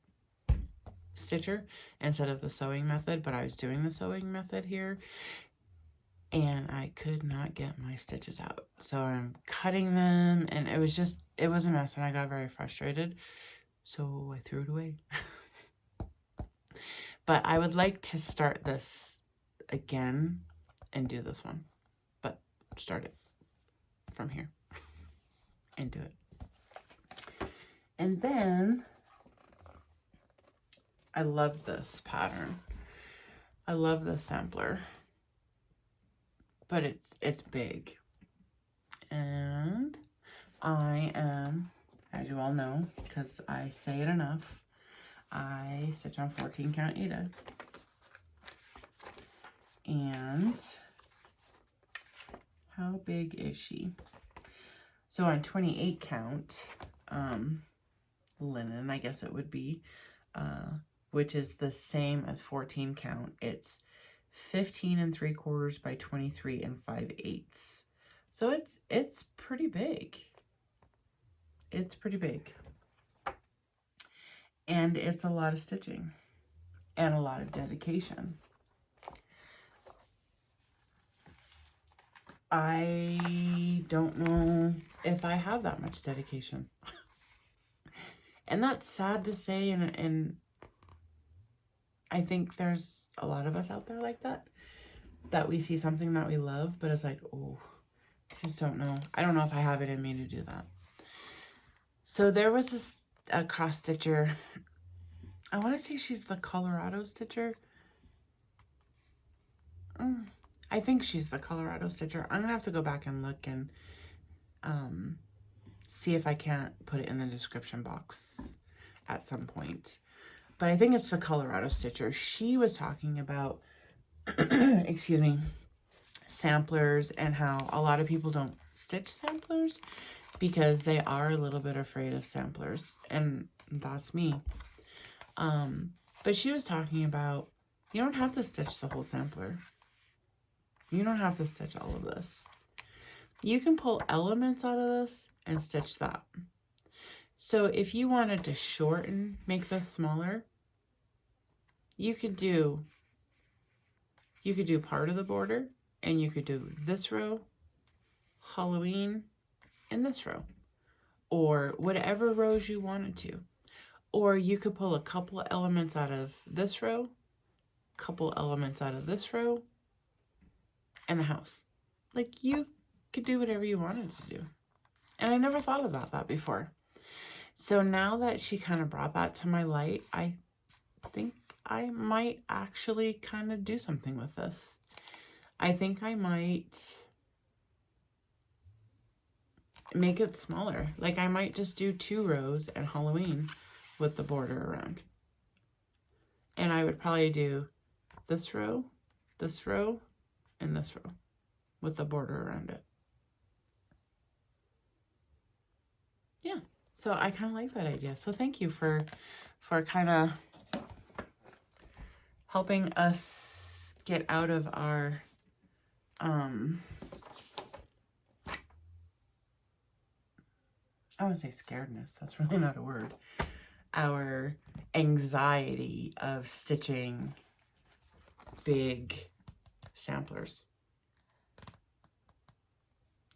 stitcher instead of the sewing method, but I was doing the sewing method here. And I could not get my stitches out. So I'm cutting them, and it was a mess, and I got very frustrated. So I threw it away. But I would like to start this again and do this one. But start it from here and do it. And then I love this pattern. I love this sampler. But it's big. And I am, as you all know, because I say it enough, I stitch on 14 count Aida. And how big is she? So on 28 count linen, I guess it would be, which is the same as 14 count. It's 15 3/4 by 23 5/8. So it's pretty big. It's pretty big. And it's a lot of stitching and a lot of dedication. I don't know if I have that much dedication. And that's sad to say, and I think there's a lot of us out there like that, that we see something that we love, but it's like, oh, I just don't know. I don't know if I have it in me to do that. So there was a cross stitcher. I want to say she's the Colorado stitcher. I think she's the Colorado stitcher. I'm going to have to go back and look and see if I can't put it in the description box at some point. But I think it's the Colorado stitcher. She was talking about, excuse me, samplers and how a lot of people don't stitch samplers because they are a little bit afraid of samplers, and that's me. But she was talking about, you don't have to stitch the whole sampler. You don't have to stitch all of this. You can pull elements out of this and stitch that. So if you wanted to shorten, make this smaller, you could do part of the border, and you could do this row, Halloween, and this row, or whatever rows you wanted to. Or you could pull a couple of elements out of this row, couple elements out of this row, and the house. Like, you could do whatever you wanted to do. And I never thought about that before. So now that she kind of brought that to my light, I think I might actually kind of do something with this. I think I might make it smaller. Like, I might just do 2 rows and Halloween with the border around. And I would probably do this row, and this row with the border around it. Yeah, so I kind of like that idea. So thank you for kind of helping us get out of our I want to say scaredness. That's really not a word. Our anxiety of stitching big samplers.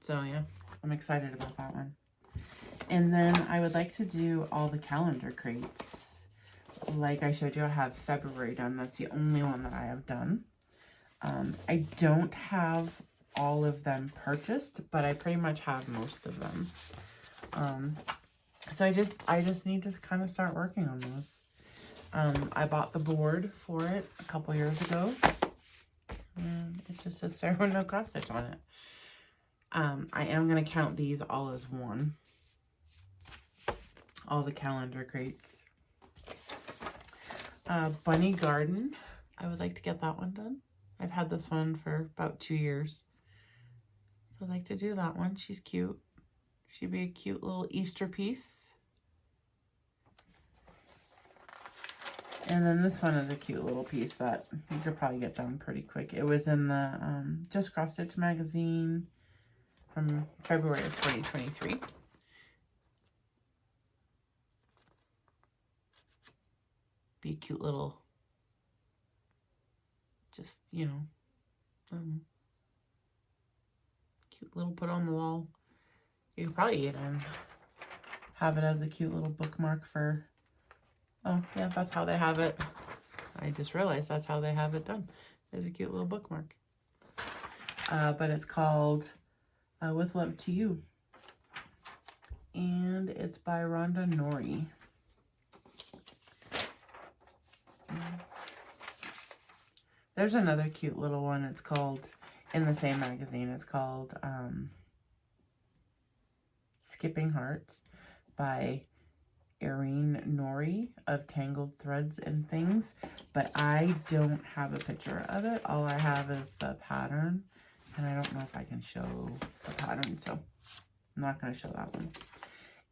So yeah, I'm excited about that one. And then I would like to do all the calendar crates. Like I showed you, I have February done. That's the only one that I have done. I don't have all of them purchased, but I pretty much have most of them. So I just need to kind of start working on those. I bought the board for it a couple years ago, and it just sits there with no cross stitch on it. I am going to count these all as one. All the calendar crates. Bunny Garden. I would like to get that one done. I've had this one for about 2 years. So I'd like to do that one. She's cute. She'd be a cute little Easter piece. And then this one is a cute little piece that you could probably get done pretty quick. It was in the Just Cross Stitch magazine from February of 2023. Be a cute little, just, you know, cute little put on the wall. You could probably even have it as a cute little bookmark for, oh yeah, that's how they have it. I just realized that's how they have it done. It's a cute little bookmark. But it's called With Love to You. And it's by Rhonda Norrie. There's another cute little one. It's called, in the same magazine, it's called Skipping Hearts by Erin Norrie of Tangled Threads and Things. But I don't have a picture of it. All I have is the pattern. And I don't know if I can show the pattern, so I'm not going to show that one.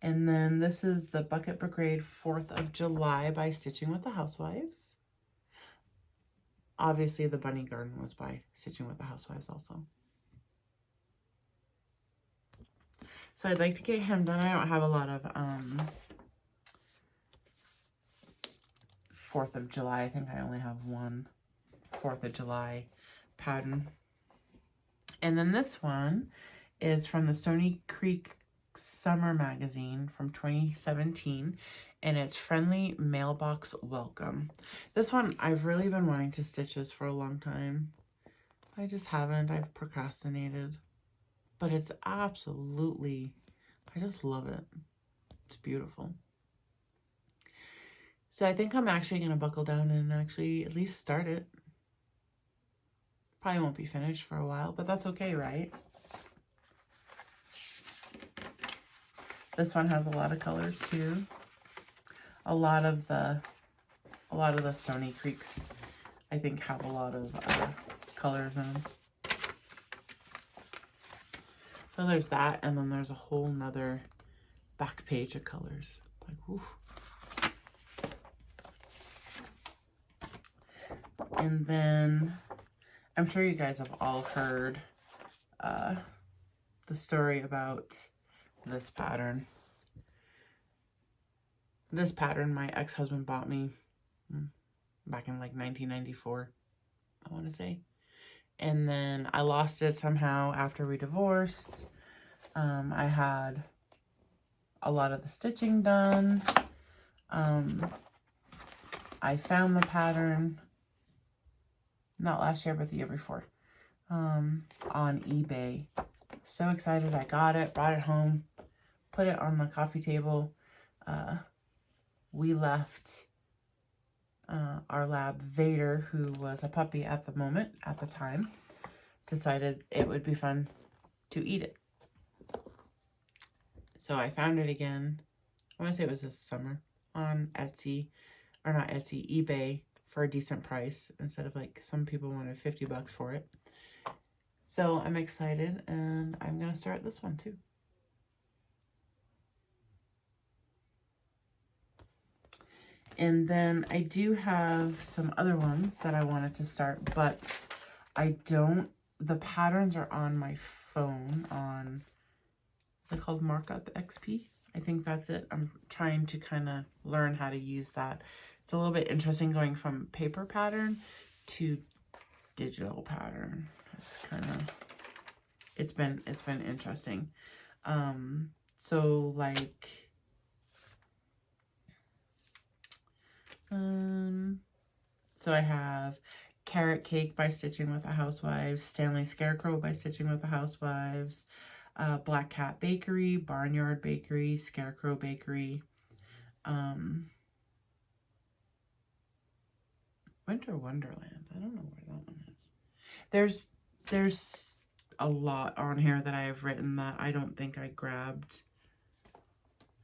And then this is the Bucket Brigade 4th of July by Stitching with the Housewives. Obviously, the Bunny Garden was by Stitching with the Housewives also. So I'd like to get him done. I don't have a lot of 4th of July. I think I only have one 4th of July pattern. And then this one is from the Stony Creek summer magazine from 2017, and it's Friendly Mailbox Welcome. This one, I've really been wanting to stitch this for a long time. I just haven't. I've procrastinated. But it's absolutely, I just love it. It's beautiful. So I think I'm actually going to buckle down and actually at least start it. Probably won't be finished for a while, but that's okay, right? This one has a lot of colors too. A lot of the Stony Creeks, I think, have a lot of colors in them. So there's that, and then there's a whole nother back page of colors. Like, whew. And then I'm sure you guys have all heard the story about this pattern. This pattern my ex-husband bought me back in like 1994, I want to say. And then I lost it somehow after we divorced. I had a lot of the stitching done. I found the pattern, not last year, but the year before, on eBay. So excited I got it, brought it home, put it on the coffee table. We left our lab, Vader, who was a puppy at the time, decided it would be fun to eat it. So I found it again, I want to say it was this summer, on Etsy, or not Etsy, eBay, for a decent price, instead of like some people wanted 50 bucks for it. So I'm excited, and I'm going to start this one too. And then I do have some other ones that I wanted to start, but the patterns are on my phone on, is it called Markup XP? I think that's it. I'm trying to kind of learn how to use that. It's a little bit interesting going from paper pattern to digital pattern. It's kind of, it's been interesting. So like, so I have Carrot Cake by Stitching with the Housewives, Stanley Scarecrow by Stitching with the Housewives, Black Cat Bakery, Barnyard Bakery, Scarecrow Bakery, Winter Wonderland. I don't know where that one is. There's a lot on here that I have written that I don't think I grabbed.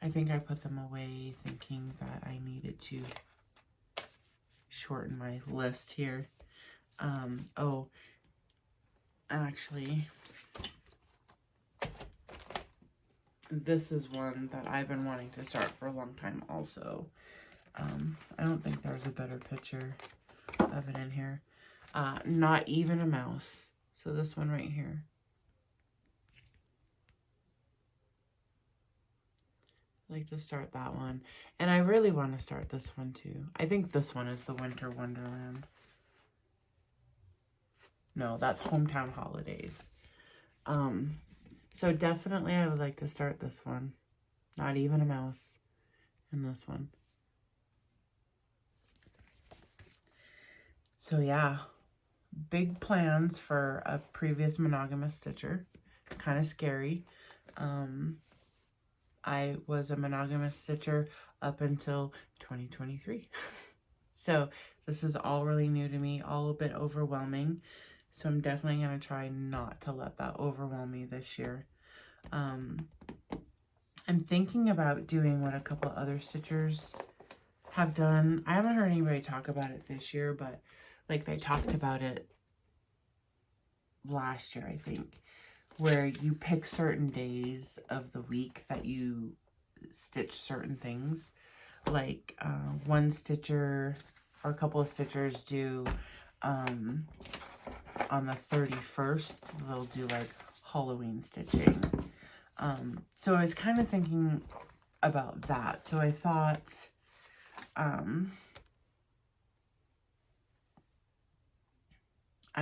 I think I put them away thinking that I needed to shorten my list here. Oh, actually, this is one that I've been wanting to start for a long time also. I don't think there's a better picture of it in here. Not Even a Mouse. So this one right here. I'd like to start that one. And I really want to start this one too. I think this one is the Winter Wonderland. No, that's Hometown Holidays. So definitely I would like to start this one. Not Even a Mouse in this one. So yeah, big plans for a previous monogamous stitcher. Kind of scary. I was a monogamous stitcher up until 2023. So this is all really new to me, all a bit overwhelming. So I'm definitely going to try not to let that overwhelm me this year. I'm thinking about doing what a couple other stitchers have done. I haven't heard anybody talk about it this year, but like they talked about it last year, I think, where you pick certain days of the week that you stitch certain things. Like one stitcher or a couple of stitchers do on the 31st, they'll do like Halloween stitching. So I was kind of thinking about that. So I thought I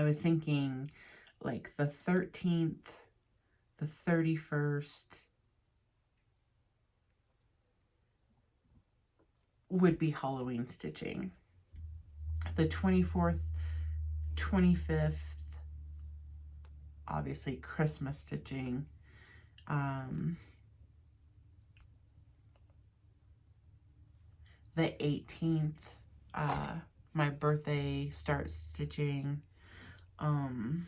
was thinking like the 13th, the 31st, would be Halloween stitching. The 24th, 25th, obviously Christmas stitching. The 18th, my birthday start stitching. Kind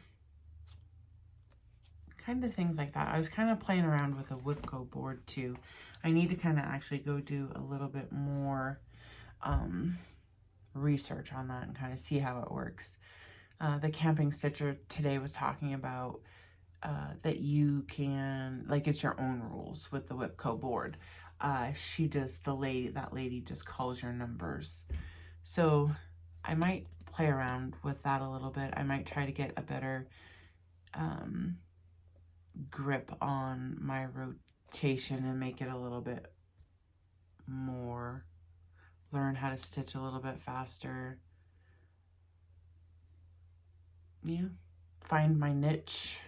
of things like that. I was kind of playing around with a Whipco board too. I need to kind of actually go do a little bit more research on that and kind of see how it works. The camping stitcher today was talking about that you can, like, it's your own rules with the Whipco board. That lady just calls your numbers. So I might play around with that a little bit. I might try to get a better grip on my rotation and make it a little bit more, learn how to stitch a little bit faster. Yeah, find my niche.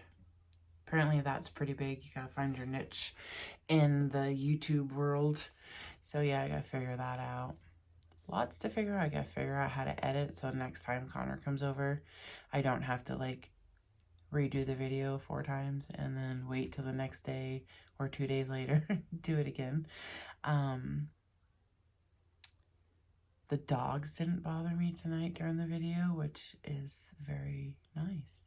Apparently that's pretty big. You gotta find your niche in the YouTube world. So yeah, I gotta figure that out. Lots to figure out. I gotta figure out how to edit so next time Connor comes over, I don't have to like redo the video 4 times and then wait till the next day or 2 days later do it again. The dogs didn't bother me tonight during the video, which is very nice.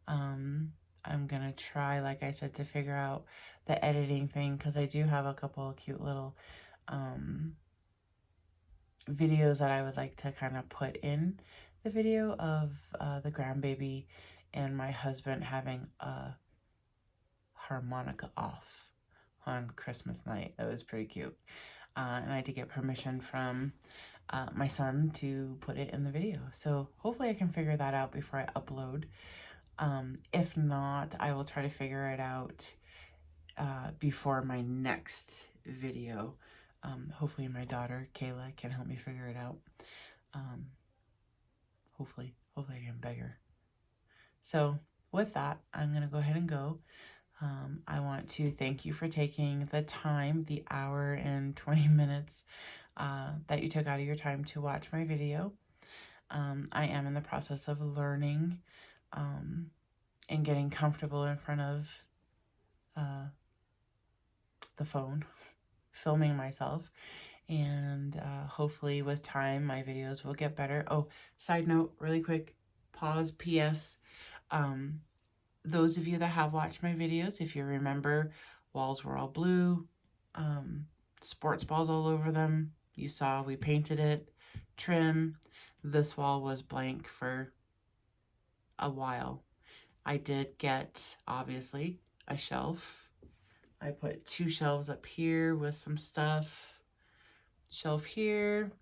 I'm gonna try, like I said, to figure out the editing thing, because I do have a couple of cute little videos that I would like to kind of put in the video of the grandbaby and my husband having a harmonica off on Christmas night. It was pretty cute. And I did get permission from my son to put it in the video. So hopefully I can figure that out before I upload. If not, I will try to figure it out before my next video. Hopefully my daughter, Kayla, can help me figure it out. Hopefully I can beg her. So with that, I'm going to go ahead and go. I want to thank you for taking the time, the hour and 20 minutes that you took out of your time to watch my video. I am in the process of learning and getting comfortable in front of the phone, filming myself. And hopefully with time, my videos will get better. Oh, side note, really quick, pause, PS. Those of you that have watched my videos, if you remember, walls were all blue, sports balls all over them. You saw we painted it, trim. This wall was blank for a while. I did get, obviously, a shelf. I put 2 shelves up here with some stuff. Shelf here.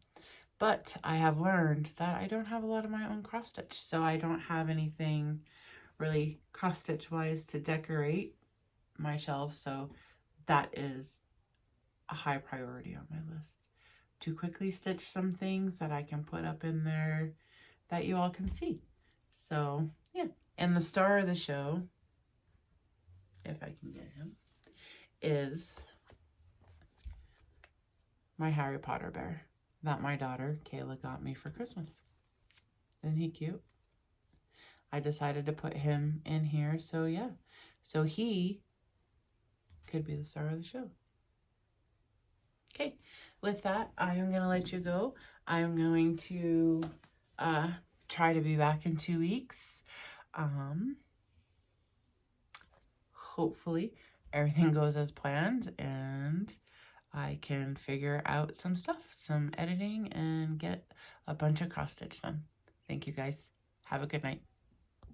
But I have learned that I don't have a lot of my own cross stitch, so I don't have anything really cross stitch wise to decorate my shelves. So that is a high priority on my list, to quickly stitch some things that I can put up in there that you all can see. So yeah, and the star of the show, if I can get him, is my Harry Potter bear that my daughter Kayla got me for Christmas. Isn't he cute? I decided to put him in here, so yeah. So he could be the star of the show. Okay, with that, I am going to let you go. I am going to try to be back in 2 weeks. Hopefully everything goes as planned and I can figure out some stuff, some editing, and get a bunch of cross stitch done. Thank you guys. Have a good night.